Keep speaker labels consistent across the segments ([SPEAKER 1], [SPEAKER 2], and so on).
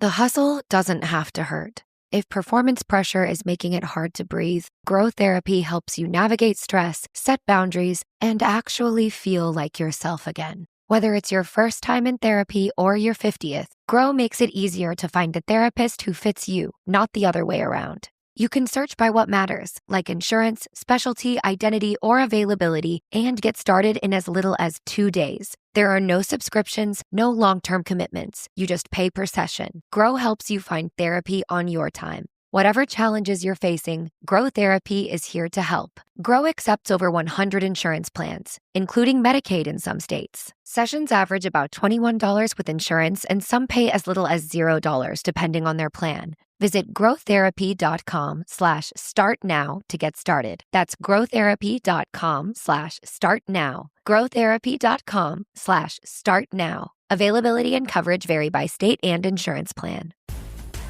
[SPEAKER 1] The hustle doesn't have to hurt. If performance pressure is making it hard to breathe, Grow Therapy helps you navigate stress, set boundaries, and actually feel like yourself again. Whether it's your first time in therapy or your 50th, Grow makes it easier to find a therapist who fits you, not the other way around. You can search by what matters, like insurance, specialty, identity, or availability, and get started in as little as 2 days. There are no subscriptions, no long-term commitments. You just pay per session. Grow helps you find therapy on your time. Whatever challenges you're facing, Grow Therapy is here to help. Grow accepts over 100 insurance plans, including Medicaid in some states. Sessions average about $21 with insurance, and some pay as little as $0 depending on their plan. Visit growtherapy.com/start now to get started. That's growtherapy.com/start now. growtherapy.com/start now. Availability and coverage vary by state and insurance plan.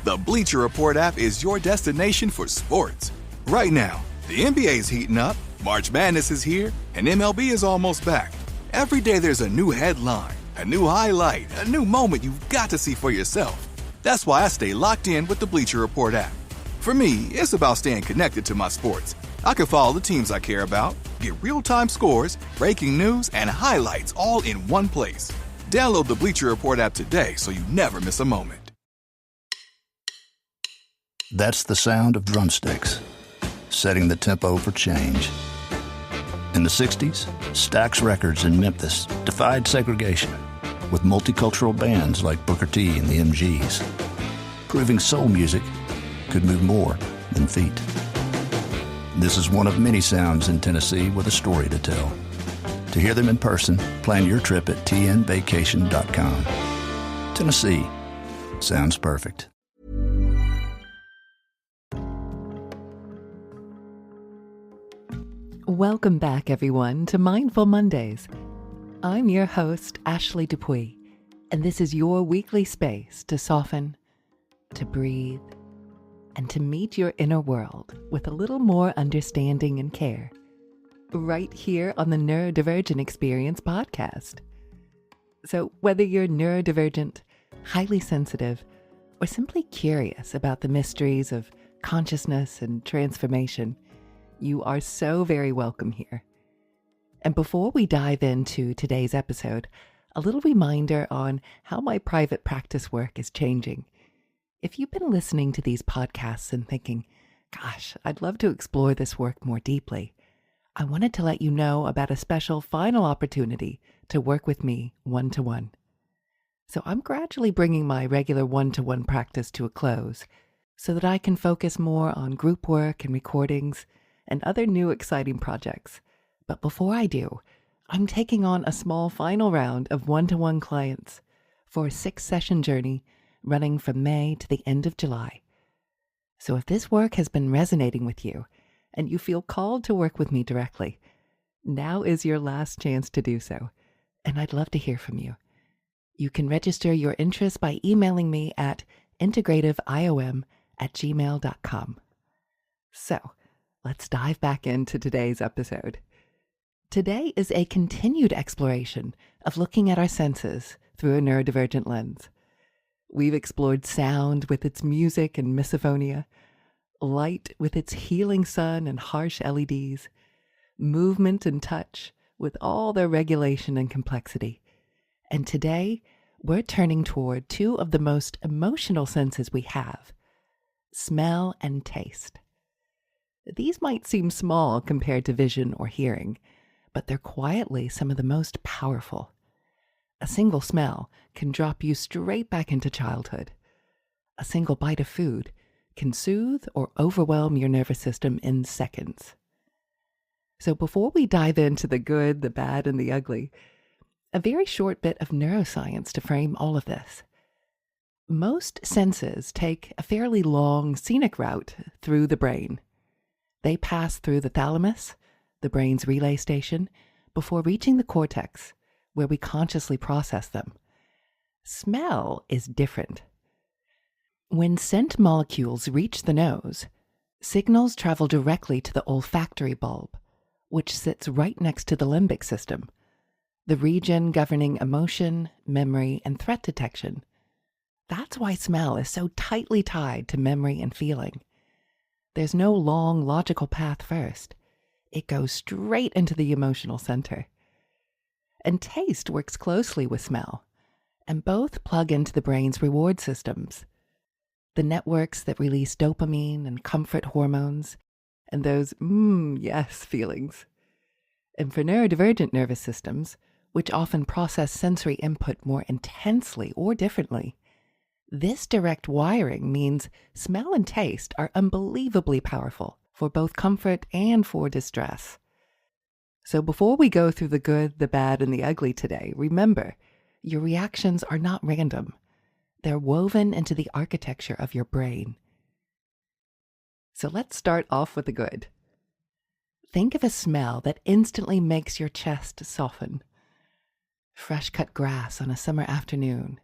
[SPEAKER 2] The Bleacher Report app is your destination for sports. Right now, the NBA is heating up, March Madness is here, and MLB is almost back. Every day there's a new headline, a new highlight, a new moment you've got to see for yourself. That's why I stay locked in with the Bleacher Report app. For me, it's about staying connected to my sports. I can follow the teams I care about, get real-time scores, breaking news, and highlights all in one place. Download the Bleacher Report app today so you never miss a moment.
[SPEAKER 3] That's the sound of drumsticks, setting the tempo for change. In the 60s, Stax Records in Memphis defied segregation with multicultural bands like Booker T and the MGs, proving soul music could move more than feet. This is one of many sounds in Tennessee with a story to tell. To hear them in person, plan your trip at tnvacation.com. Tennessee sounds perfect.
[SPEAKER 4] Welcome back, everyone, to Mindful Mondays. I'm your host, Ashley Dupuy, and this is your weekly space to soften, to breathe, and to meet your inner world with a little more understanding and care. Right here on the Neurodivergent Experience podcast. So whether you're neurodivergent, highly sensitive, or simply curious about the mysteries of consciousness and transformation, you are so very welcome here. And before we dive into today's episode, a little reminder on how my private practice work is changing. If you've been listening to these podcasts and thinking, gosh, I'd love to explore this work more deeply, I wanted to let you know about a special final opportunity to work with me one-to-one. So I'm gradually bringing my regular one-to-one practice to a close so that I can focus more on group work and recordings and other new exciting projects. But before I do, I'm taking on a small final round of one-to-one clients for a 6-session journey running from May to the end of July. So if this work has been resonating with you and you feel called to work with me directly, now is your last chance to do so, and I'd love to hear from you. You can register your interest by emailing me at integrativeiom@gmail.com. So, let's dive back into today's episode. Today is a continued exploration of looking at our senses through a neurodivergent lens. We've explored sound with its music and misophonia, light with its healing sun and harsh LEDs, movement and touch with all their regulation and complexity. And today, we're turning toward two of the most emotional senses we have, smell and taste. These might seem small compared to vision or hearing, but they're quietly some of the most powerful. A single smell can drop you straight back into childhood. A single bite of food can soothe or overwhelm your nervous system in seconds. So before we dive into the good, the bad, and the ugly, a very short bit of neuroscience to frame all of this. Most senses take a fairly long scenic route through the brain. They pass through the thalamus, the brain's relay station, before reaching the cortex, where we consciously process them. Smell is different. When scent molecules reach the nose, signals travel directly to the olfactory bulb, which sits right next to the limbic system, the region governing emotion, memory, and threat detection. That's why smell is so tightly tied to memory and feeling. There's no long, logical path first. It goes straight into the emotional center. And taste works closely with smell, and both plug into the brain's reward systems. The networks that release dopamine and comfort hormones, and those yes feelings. And for neurodivergent nervous systems, which often process sensory input more intensely or differently, this direct wiring means smell and taste are unbelievably powerful for both comfort and for distress. So before we go through the good, the bad, and the ugly today, remember, your reactions are not random. They're woven into the architecture of your brain. So let's start off with the good. Think of a smell that instantly makes your chest soften. Fresh cut grass on a summer afternoon,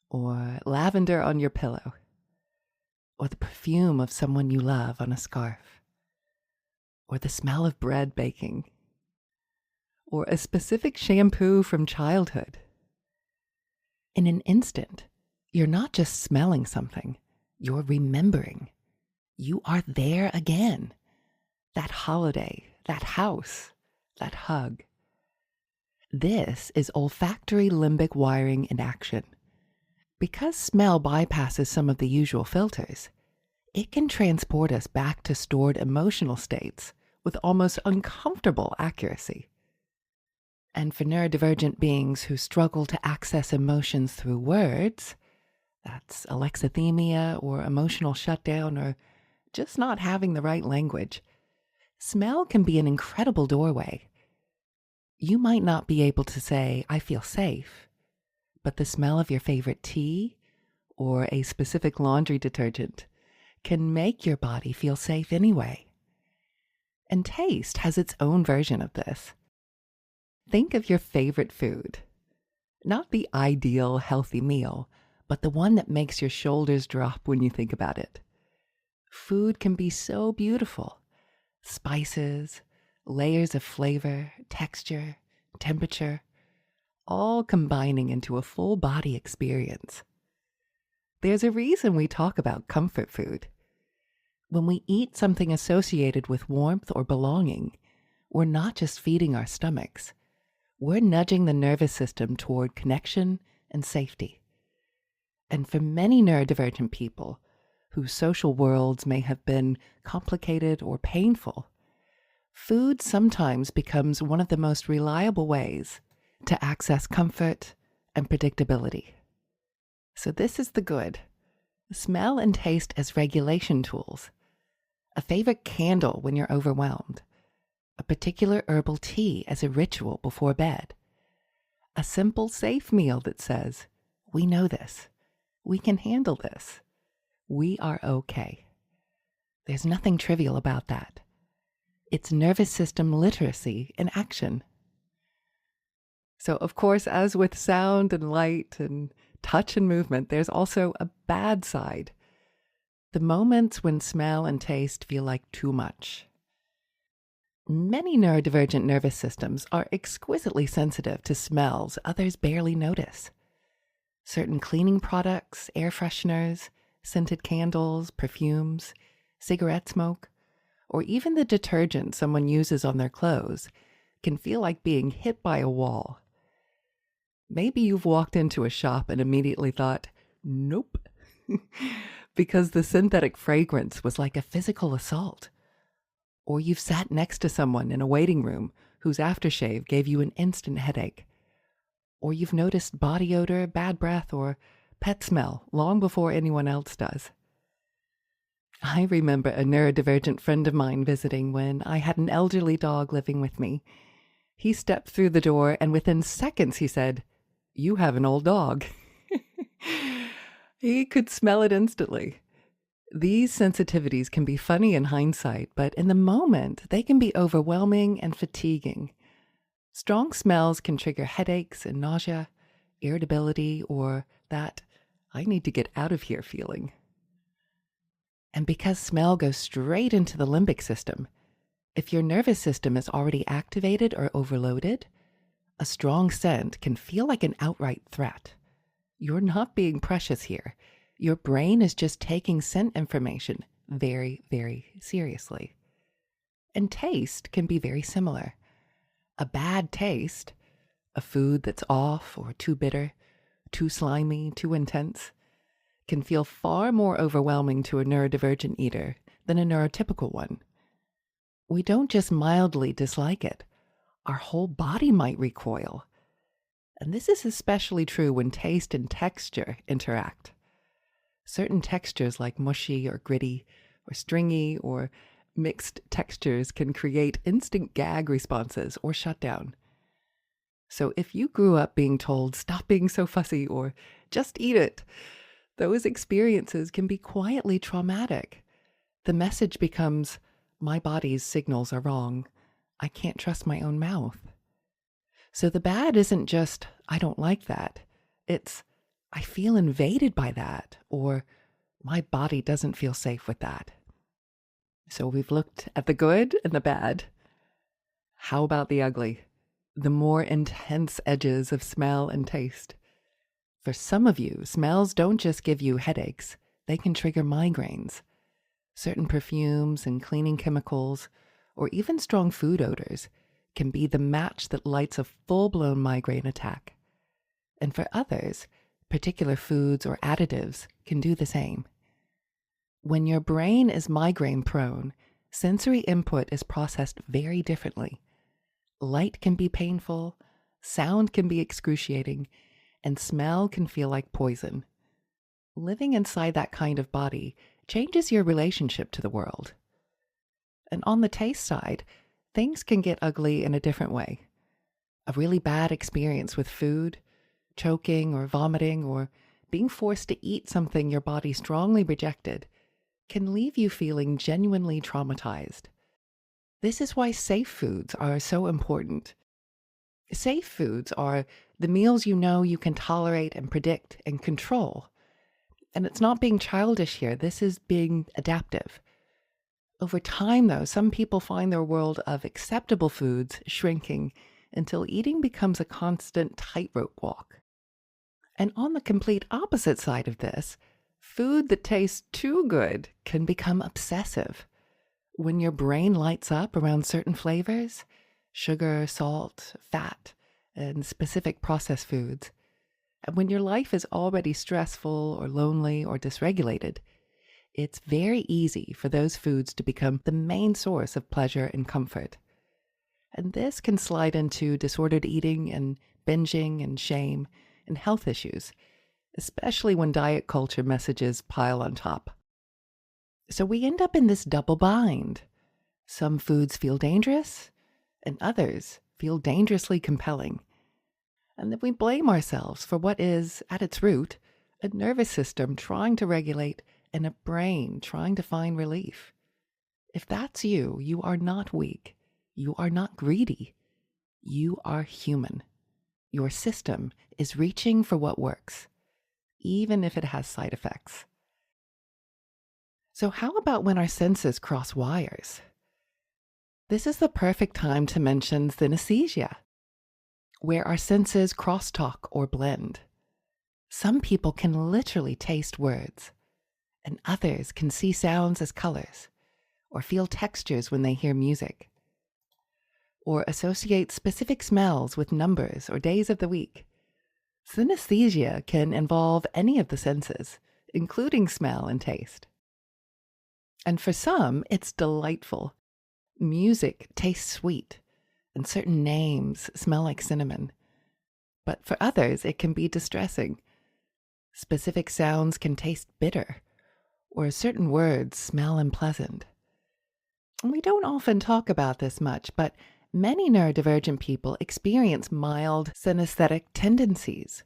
[SPEAKER 4] or lavender on your pillow, or the perfume of someone you love on a scarf, or the smell of bread baking, or a specific shampoo from childhood. In an instant, you're not just smelling something, you're remembering. You are there again. That holiday, that house, that hug. This is olfactory limbic wiring in action. Because smell bypasses some of the usual filters, it can transport us back to stored emotional states with almost uncomfortable accuracy. And for neurodivergent beings who struggle to access emotions through words, that's alexithymia or emotional shutdown or just not having the right language, smell can be an incredible doorway. You might not be able to say, I feel safe, but the smell of your favorite tea or a specific laundry detergent can make your body feel safe anyway. And taste has its own version of this. Think of your favorite food. Not the ideal healthy meal, but the one that makes your shoulders drop when you think about it. Food can be so beautiful. Spices, layers of flavor, texture, temperature, all combining into a full body experience. There's a reason we talk about comfort food. When we eat something associated with warmth or belonging, we're not just feeding our stomachs. We're nudging the nervous system toward connection and safety. And for many neurodivergent people, whose social worlds may have been complicated or painful, food sometimes becomes one of the most reliable ways to access comfort and predictability. So this is the good. Smell and taste as regulation tools. A favorite candle when you're overwhelmed. A particular herbal tea as a ritual before bed. A simple, safe meal that says, we know this. We can handle this. We are okay. There's nothing trivial about that. It's nervous system literacy in action. So, of course, as with sound and light and touch and movement, there's also a bad side. The moments when smell and taste feel like too much. Many neurodivergent nervous systems are exquisitely sensitive to smells others barely notice. Certain cleaning products, air fresheners, scented candles, perfumes, cigarette smoke, or even the detergent someone uses on their clothes can feel like being hit by a wall. Maybe you've walked into a shop and immediately thought, nope, because the synthetic fragrance was like a physical assault. Or you've sat next to someone in a waiting room whose aftershave gave you an instant headache. Or you've noticed body odor, bad breath, or pet smell long before anyone else does. I remember a neurodivergent friend of mine visiting when I had an elderly dog living with me. He stepped through the door and within seconds he said, "You have an old dog." He could smell it instantly. These sensitivities can be funny in hindsight, but in the moment, they can be overwhelming and fatiguing. Strong smells can trigger headaches and nausea, irritability, or that I need to get out of here feeling. And because smell goes straight into the limbic system, if your nervous system is already activated or overloaded, a strong scent can feel like an outright threat. You're not being precious here. Your brain is just taking scent information very, very seriously. And taste can be very similar. A bad taste, a food that's off or too bitter, too slimy, too intense, can feel far more overwhelming to a neurodivergent eater than a neurotypical one. We don't just mildly dislike it. Our whole body might recoil. And this is especially true when taste and texture interact. Certain textures like mushy or gritty or stringy or mixed textures can create instant gag responses or shutdown. So if you grew up being told, stop being so fussy or just eat it, those experiences can be quietly traumatic. The message becomes, my body's signals are wrong. I can't trust my own mouth. So the bad isn't just, I don't like that. It's, I feel invaded by that, or my body doesn't feel safe with that. So we've looked at the good and the bad. How about the ugly? The more intense edges of smell and taste. For some of you, smells don't just give you headaches, they can trigger migraines. Certain perfumes and cleaning chemicals, or even strong food odors, can be the match that lights a full-blown migraine attack. And for others, particular foods or additives can do the same. When your brain is migraine-prone, sensory input is processed very differently. Light can be painful, sound can be excruciating, and smell can feel like poison. Living inside that kind of body changes your relationship to the world. And on the taste side, things can get ugly in a different way. A really bad experience with food, choking or vomiting, or being forced to eat something your body strongly rejected can leave you feeling genuinely traumatized. This is why safe foods are so important. Safe foods are the meals you know you can tolerate and predict and control. And it's not being childish here, this is being adaptive. Over time, though, some people find their world of acceptable foods shrinking until eating becomes a constant tightrope walk. And on the complete opposite side of this, food that tastes too good can become obsessive. When your brain lights up around certain flavors, sugar, salt, fat, and specific processed foods, and when your life is already stressful or lonely or dysregulated, it's very easy for those foods to become the main source of pleasure and comfort. And this can slide into disordered eating and binging and shame and health issues, especially when diet culture messages pile on top. So we end up in this double bind. Some foods feel dangerous, and others feel dangerously compelling. And then we blame ourselves for what is, at its root, a nervous system trying to regulate and a brain trying to find relief. If that's you, you are not weak. You are not greedy. You are human. Your system is reaching for what works, even if it has side effects. So how about when our senses cross wires? This is the perfect time to mention synesthesia, where our senses crosstalk or blend. Some people can literally taste words, and others can see sounds as colors, or feel textures when they hear music, or associate specific smells with numbers or days of the week. Synesthesia can involve any of the senses, including smell and taste. And for some, it's delightful. Music tastes sweet, and certain names smell like cinnamon. But for others, it can be distressing. Specific sounds can taste bitter, or certain words smell unpleasant. We don't often talk about this much, but many neurodivergent people experience mild synesthetic tendencies,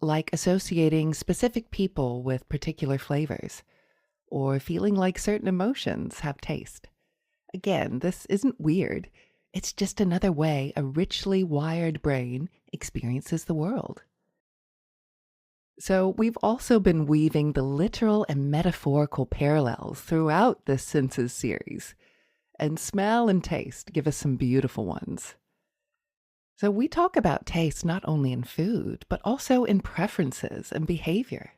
[SPEAKER 4] like associating specific people with particular flavors, or feeling like certain emotions have taste. Again, this isn't weird. It's just another way a richly wired brain experiences the world. So we've also been weaving the literal and metaphorical parallels throughout this senses series, and smell and taste give us some beautiful ones. So we talk about taste not only in food, but also in preferences and behavior.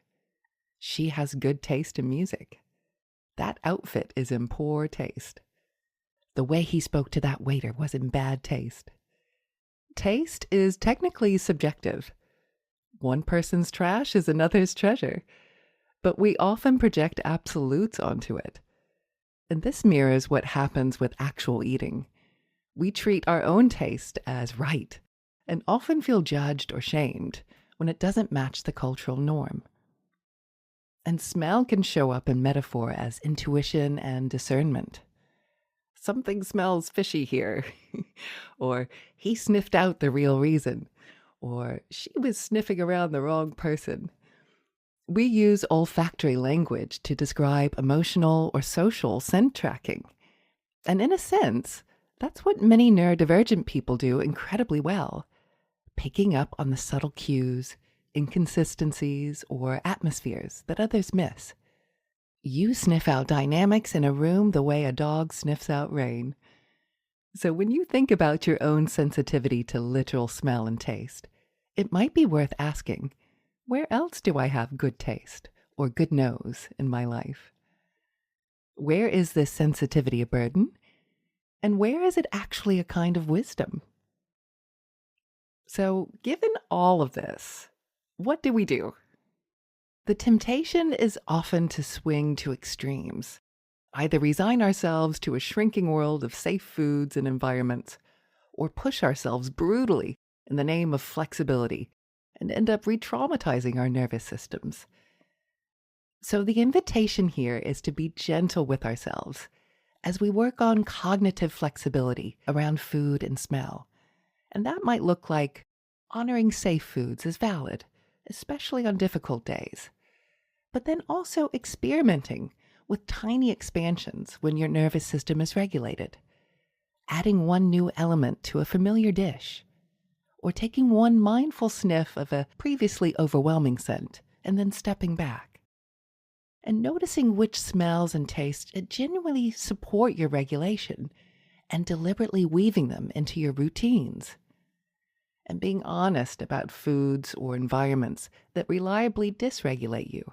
[SPEAKER 4] She has good taste in music. That outfit is in poor taste. The way he spoke to that waiter was in bad taste. Taste is technically subjective. One person's trash is another's treasure, but we often project absolutes onto it. And this mirrors what happens with actual eating. We treat our own taste as right and often feel judged or shamed when it doesn't match the cultural norm. And smell can show up in metaphor as intuition and discernment. Something smells fishy here, or he sniffed out the real reason, or she was sniffing around the wrong person. We use olfactory language to describe emotional or social scent tracking. And in a sense, that's what many neurodivergent people do incredibly well, picking up on the subtle cues, inconsistencies, or atmospheres that others miss. You sniff out dynamics in a room the way a dog sniffs out rain. So when you think about your own sensitivity to literal smell and taste, it might be worth asking, where else do I have good taste or good nose in my life? Where is this sensitivity a burden? And where is it actually a kind of wisdom? So, given all of this, what do we do? The temptation is often to swing to extremes, either resign ourselves to a shrinking world of safe foods and environments, or push ourselves brutally in the name of flexibility and end up re-traumatizing our nervous systems. So the invitation here is to be gentle with ourselves as we work on cognitive flexibility around food and smell. And that might look like honoring safe foods as valid, especially on difficult days, but then also experimenting with tiny expansions when your nervous system is regulated, adding one new element to a familiar dish, or taking one mindful sniff of a previously overwhelming scent and then stepping back, and noticing which smells and tastes genuinely support your regulation and deliberately weaving them into your routines, and being honest about foods or environments that reliably dysregulate you,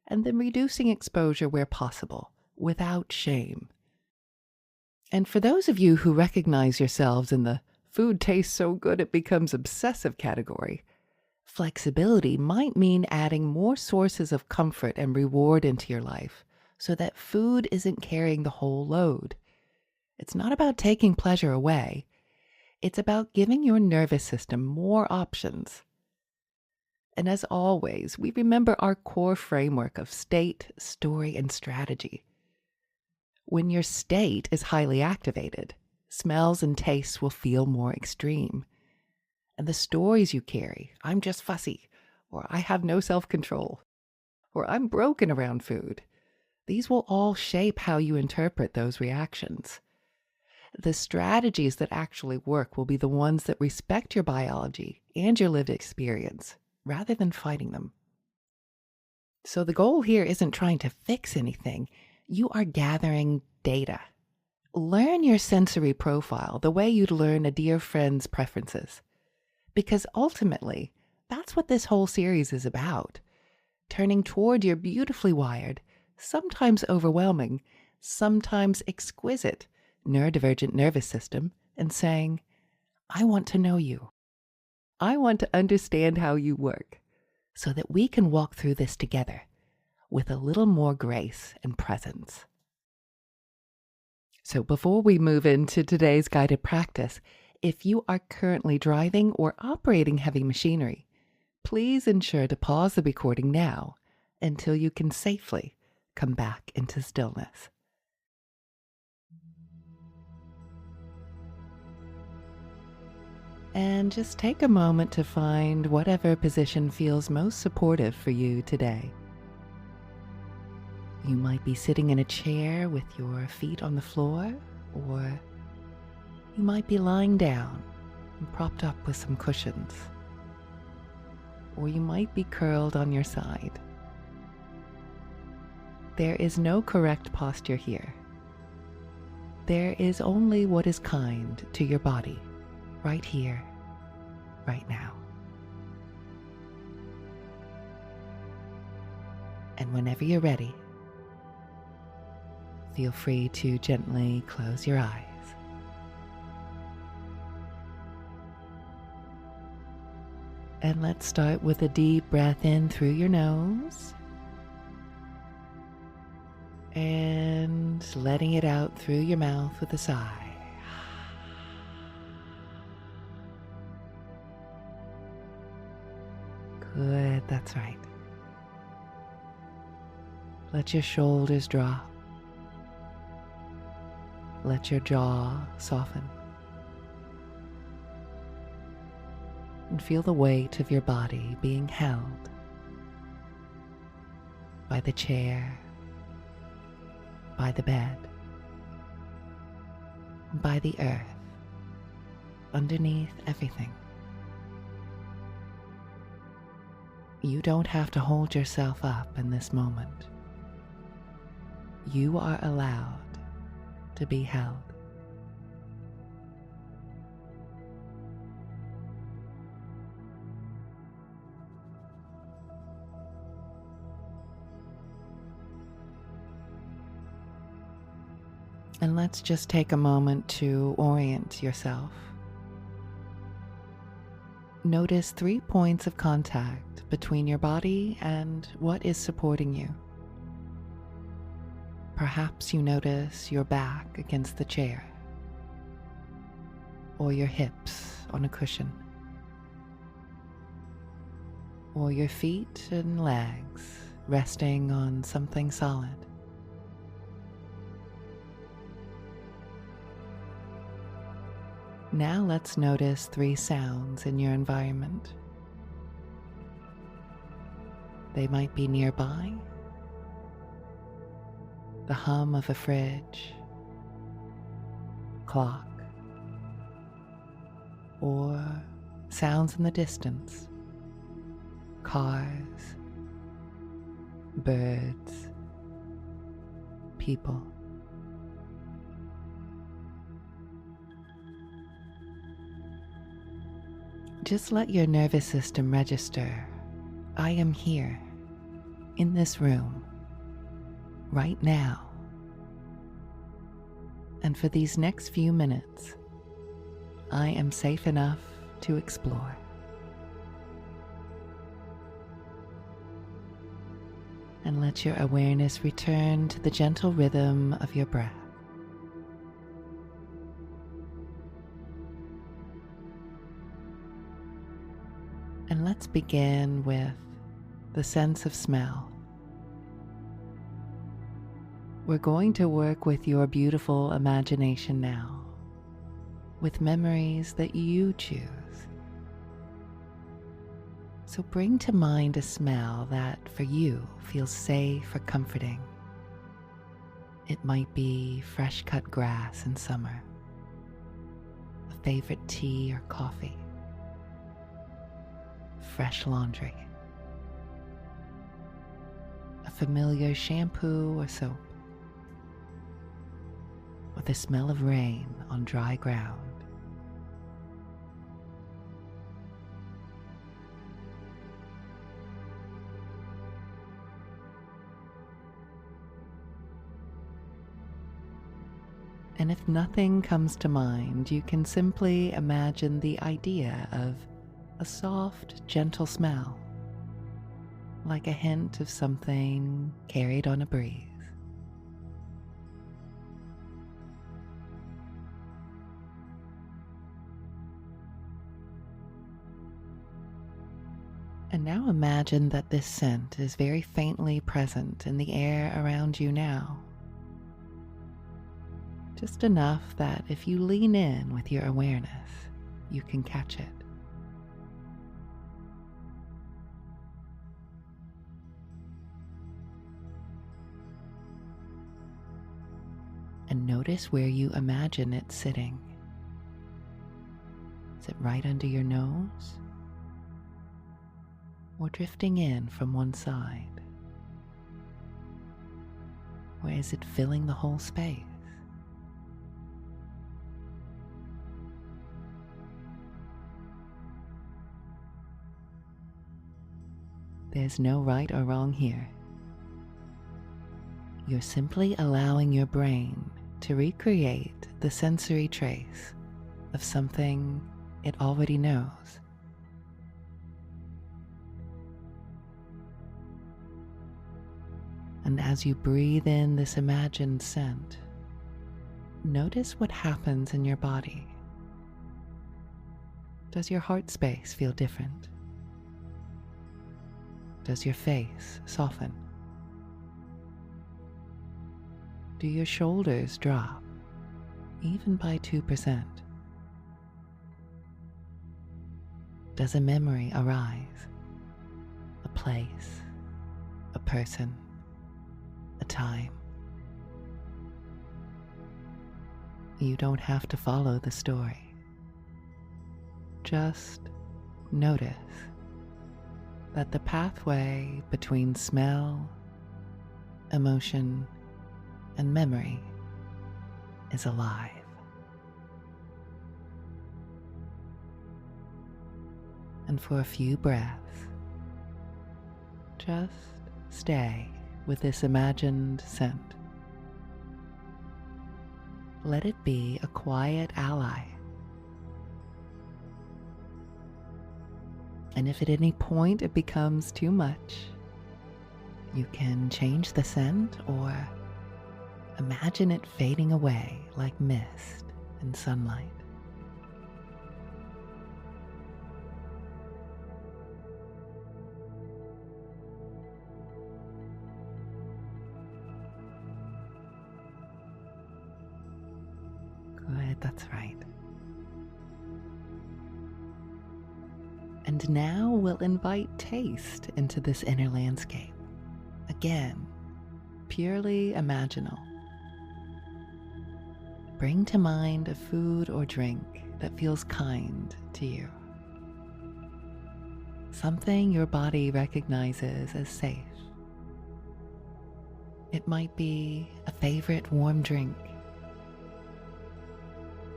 [SPEAKER 4] and then reducing exposure where possible, without shame. And for those of you who recognize yourselves in the food tastes so good it becomes obsessive category, flexibility might mean adding more sources of comfort and reward into your life so that food isn't carrying the whole load. It's not about taking pleasure away. It's about giving your nervous system more options. And as always, we remember our core framework of state, story, and strategy. When your state is highly activated, smells and tastes will feel more extreme. And the stories you carry, I'm just fussy, or I have no self-control, or I'm broken around food, these will all shape how you interpret those reactions. The strategies that actually work will be the ones that respect your biology and your lived experience, rather than fighting them. So the goal here isn't trying to fix anything. You are gathering data. Learn your sensory profile the way you'd learn a dear friend's preferences. Because ultimately, that's what this whole series is about. Turning toward your beautifully wired, sometimes overwhelming, sometimes exquisite neurodivergent nervous system and saying, I want to know you. I want to understand how you work so that we can walk through this together with a little more grace and presence. So before we move into today's guided practice, if you are currently driving or operating heavy machinery, please ensure to pause the recording now until you can safely come back into stillness. And just take a moment to find whatever position feels most supportive for you today. You might be sitting in a chair with your feet on the floor, or you might be lying down and propped up with some cushions, or you might be curled on your side. There is no correct posture here. There is only what is kind to your body, right here, right now. And whenever you're ready, feel free to gently close your eyes. And let's start with a deep breath in through your nose and letting it out through your mouth with a sigh. Good, that's right. Let your shoulders drop. Let your jaw soften. And feel the weight of your body being held by the chair, by the bed, by the earth, underneath everything. You don't have to hold yourself up in this moment. You are allowed to be held. And let's just take a moment to orient yourself. Notice 3 points of contact between your body and what is supporting you. Perhaps you notice your back against the chair, or your hips on a cushion, or your feet and legs resting on something solid. Now let's notice 3 sounds in your environment. They might be nearby: the hum of a fridge, clock, or sounds in the distance: cars, birds, people. Just let your nervous system register, I am here, in this room, right now. And for these next few minutes, I am safe enough to explore. And let your awareness return to the gentle rhythm of your breath. And let's begin with the sense of smell. We're going to work with your beautiful imagination now, with memories that you choose. So bring to mind a smell that for you feels safe or comforting. It might be fresh cut grass in summer, a favorite tea or coffee, fresh laundry, a familiar shampoo or soap, or the smell of rain on dry ground. And if nothing comes to mind, you can simply imagine the idea of a soft, gentle smell, like a hint of something carried on a breeze. And now imagine that this scent is very faintly present in the air around you now. Just enough that if you lean in with your awareness, you can catch it. And notice where you imagine it sitting. Is it right under your nose? Or drifting in from one side? Or is it filling the whole space? There's no right or wrong here. You're simply allowing your brain to recreate the sensory trace of something it already knows. And as you breathe in this imagined scent, notice what happens in your body. Does your heart space feel different? Does your face soften? Do your shoulders drop, even by 2%? Does a memory arise? A place, a person, a time? You don't have to follow the story. Just notice that the pathway between smell, emotion, and memory is alive. And for a few breaths, just stay with this imagined scent. Let it be a quiet ally. And if at any point it becomes too much, you can change the scent or imagine it fading away like mist in sunlight. Good, that's right. And now we'll invite taste into this inner landscape. Again, purely imaginal. Bring to mind a food or drink that feels kind to you. Something your body recognizes as safe. It might be a favorite warm drink,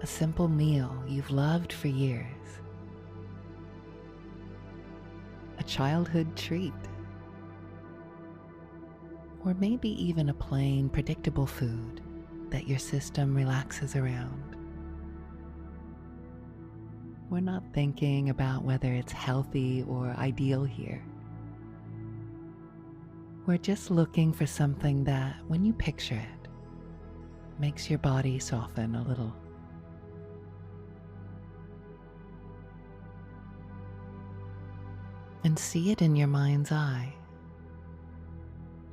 [SPEAKER 4] a simple meal you've loved for years, a childhood treat, or maybe even a plain, predictable food that your system relaxes around. We're not thinking about whether it's healthy or ideal here. We're just looking for something that, when you picture it, makes your body soften a little. And see it in your mind's eye.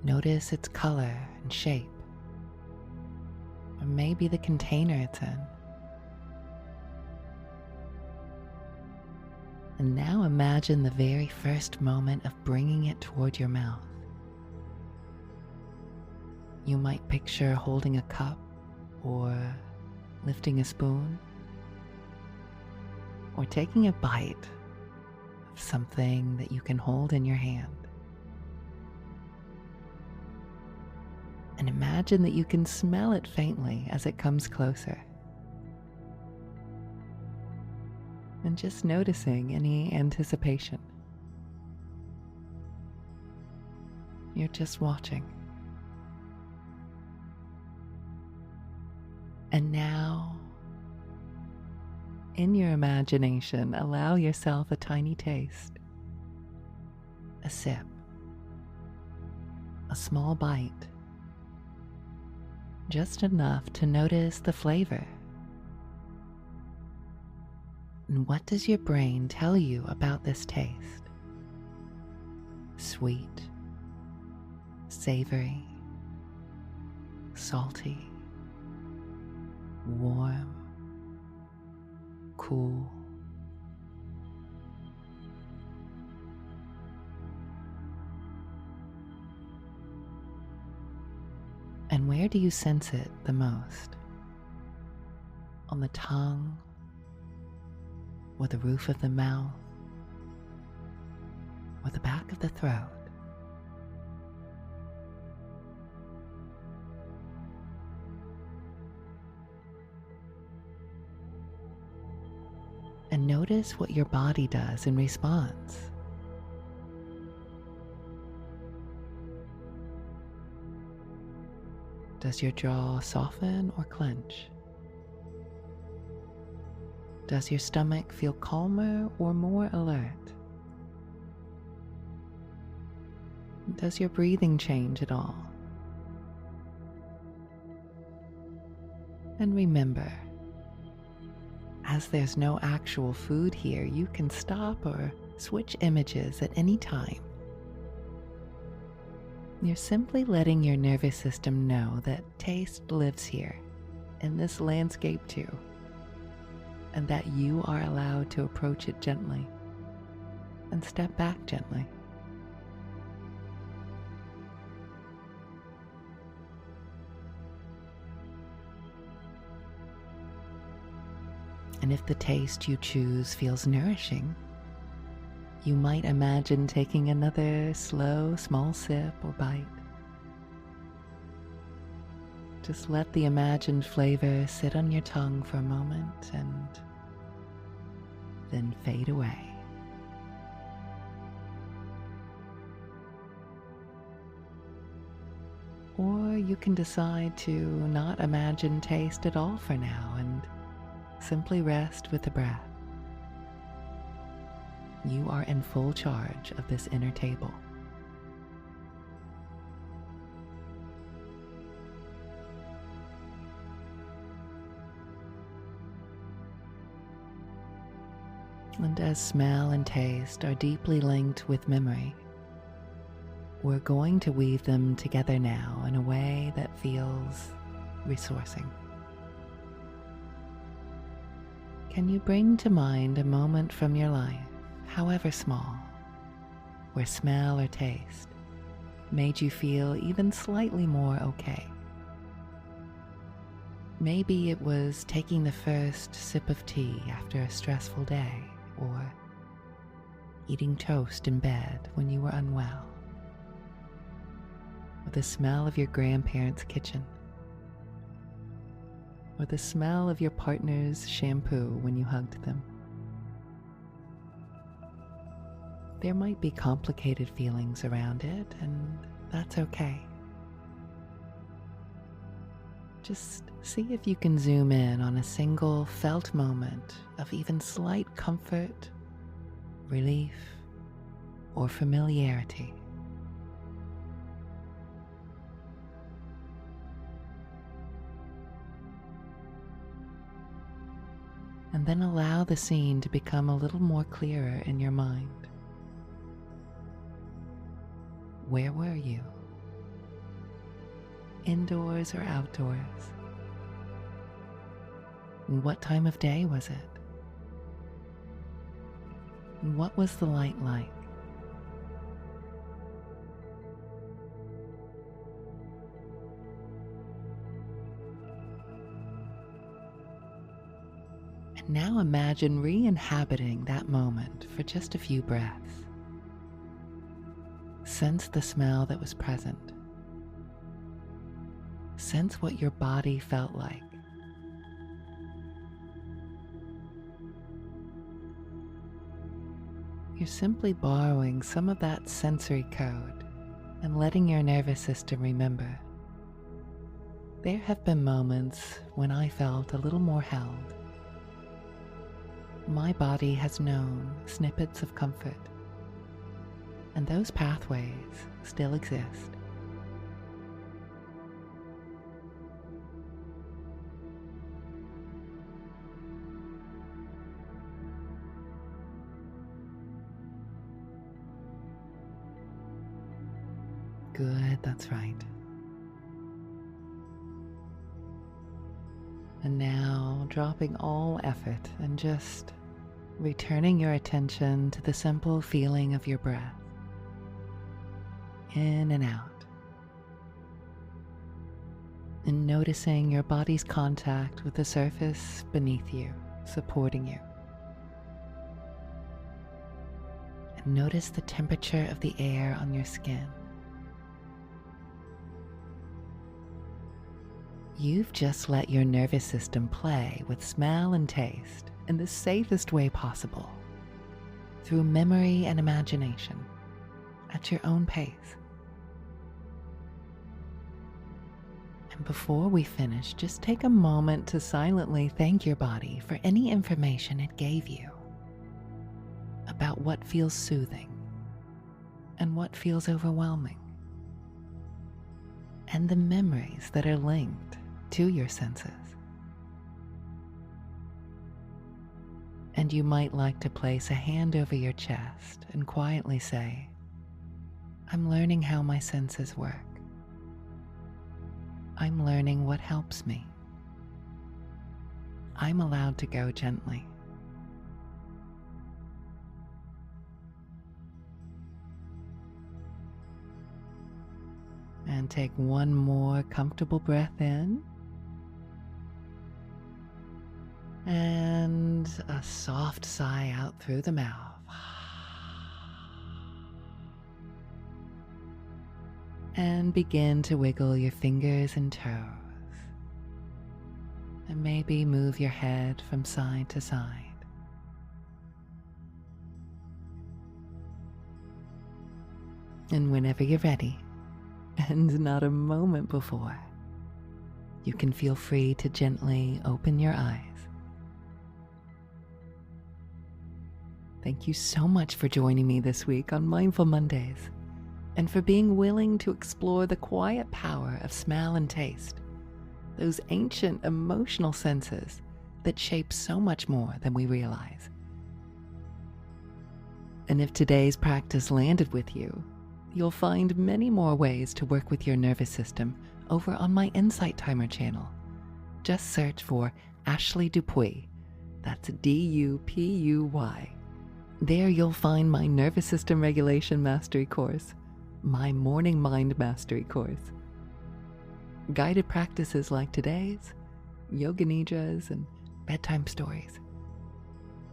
[SPEAKER 4] Notice its color and shape, or maybe the container it's in. And now imagine the very first moment of bringing it toward your mouth. You might picture holding a cup or lifting a spoon or taking a bite of something that you can hold in your hand. And imagine that you can smell it faintly as it comes closer. And just noticing any anticipation. You're just watching. And now, in your imagination, allow yourself a tiny taste, a sip, a small bite, just enough to notice the flavor. And what does your brain tell you about this taste? Sweet, savory, salty, warm, cool. And where do you sense it the most? On the tongue, or the roof of the mouth, or the back of the throat? And notice what your body does in response. Does your jaw soften or clench? Does your stomach feel calmer or more alert? Does your breathing change at all? And remember, as there's no actual food here, you can stop or switch images at any time. You're simply letting your nervous system know that taste lives here, in this landscape too, and that you are allowed to approach it gently and step back gently. And if the taste you choose feels nourishing, you might imagine taking another slow, small sip or bite. Just let the imagined flavor sit on your tongue for a moment and then fade away. Or you can decide to not imagine taste at all for now and simply rest with the breath. You are in full charge of this inner table. And as smell and taste are deeply linked with memory, we're going to weave them together now in a way that feels resourcing. Can you bring to mind a moment from your life, however small, where smell or taste made you feel even slightly more okay? Maybe it was taking the first sip of tea after a stressful day, or eating toast in bed when you were unwell, or the smell of your grandparents' kitchen, or the smell of your partner's shampoo when you hugged them. There might be complicated feelings around it, and that's okay. Just see if you can zoom in on a single felt moment of even slight comfort, relief, or familiarity. And then allow the scene to become a little more clearer in your mind. Where were you? Indoors or outdoors? And what time of day was it? And what was the light like? And now imagine re-inhabiting that moment for just a few breaths. Sense the smell that was present. Sense what your body felt like. You're simply borrowing some of that sensory code and letting your nervous system remember. There have been moments when I felt a little more held. My body has known snippets of comfort, and those pathways still exist. Good, that's right. And now dropping all effort and just returning your attention to the simple feeling of your breath, in and out, and noticing your body's contact with the surface beneath you, supporting you. And notice the temperature of the air on your skin. You've just let your nervous system play with smell and taste in the safest way possible, through memory and imagination, at your own pace. And before we finish, just take a moment to silently thank your body for any information it gave you about what feels soothing and what feels overwhelming, and the memories that are linked to your senses. And you might like to place a hand over your chest and quietly say, I'm learning how my senses work. I'm learning what helps me. I'm allowed to go gently. And take one more comfortable breath in. And a soft sigh out through the mouth. And begin to wiggle your fingers and toes. And maybe move your head from side to side. And whenever you're ready, and not a moment before, you can feel free to gently open your eyes. Thank you so much for joining me this week on Mindful Mondays, and for being willing to explore the quiet power of smell and taste, those ancient emotional senses that shape so much more than we realize. And if today's practice landed with you, you'll find many more ways to work with your nervous system over on my Insight Timer channel. Just search for Ashley Dupuy. That's Dupuy. There you'll find my Nervous System Regulation Mastery course, my Morning Mind Mastery course, guided practices like today's, yoga nidras, and bedtime stories.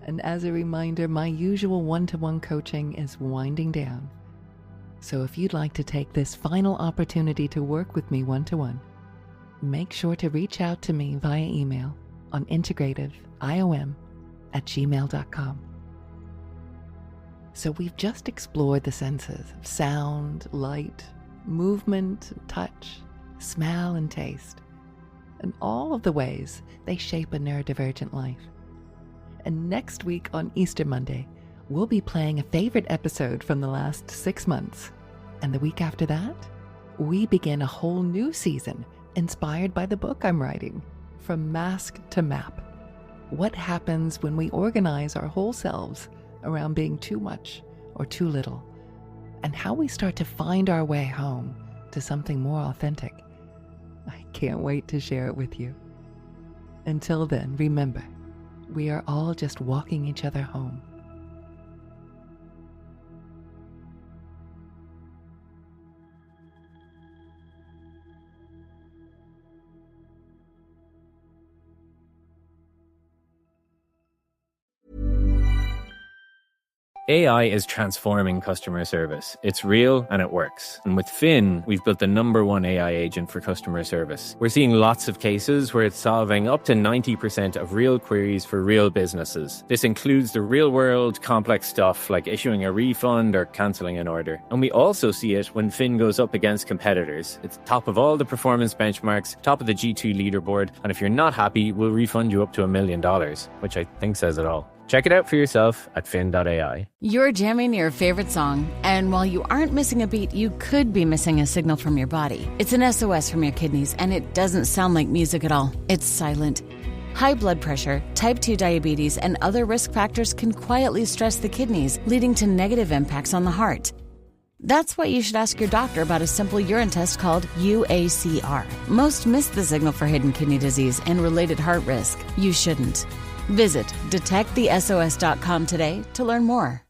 [SPEAKER 4] And as a reminder, my usual one-to-one coaching is winding down. So if you'd like to take this final opportunity to work with me one-to-one, make sure to reach out to me via email on integrativeiom@gmail.com. So we've just explored the senses of sound, light, movement, touch, smell, and taste, and all of the ways they shape a neurodivergent life. And next week on Easter Monday, we'll be playing a favorite episode from the last 6 months. And the week after that, we begin a whole new season inspired by the book I'm writing, From Mask to Map. What happens when we organize our whole selves around being too much or too little, and how we start to find our way home to something more authentic. I can't wait to share it with you. Until then, remember, we are all just walking each other home.
[SPEAKER 5] AI is transforming customer service. It's real and it works. And with Finn, we've built the #1 AI agent for customer service. We're seeing lots of cases where it's solving up to 90% of real queries for real businesses. This includes the real-world complex stuff like issuing a refund or cancelling an order. And we also see it when Finn goes up against competitors. It's top of all the performance benchmarks, top of the G2 leaderboard, and if you're not happy, we'll refund you up to $1 million, which I think says it all. Check it out for yourself at fin.ai.
[SPEAKER 6] You're jamming your favorite song, and while you aren't missing a beat, you could be missing a signal from your body. It's an SOS from your kidneys, and it doesn't sound like music at all. It's silent. High blood pressure, type 2 diabetes, and other risk factors can quietly stress the kidneys, leading to negative impacts on the heart. That's why you should ask your doctor about a simple urine test called UACR. Most miss the signal for hidden kidney disease and related heart risk. You shouldn't. Visit detectthesos.com today to learn more.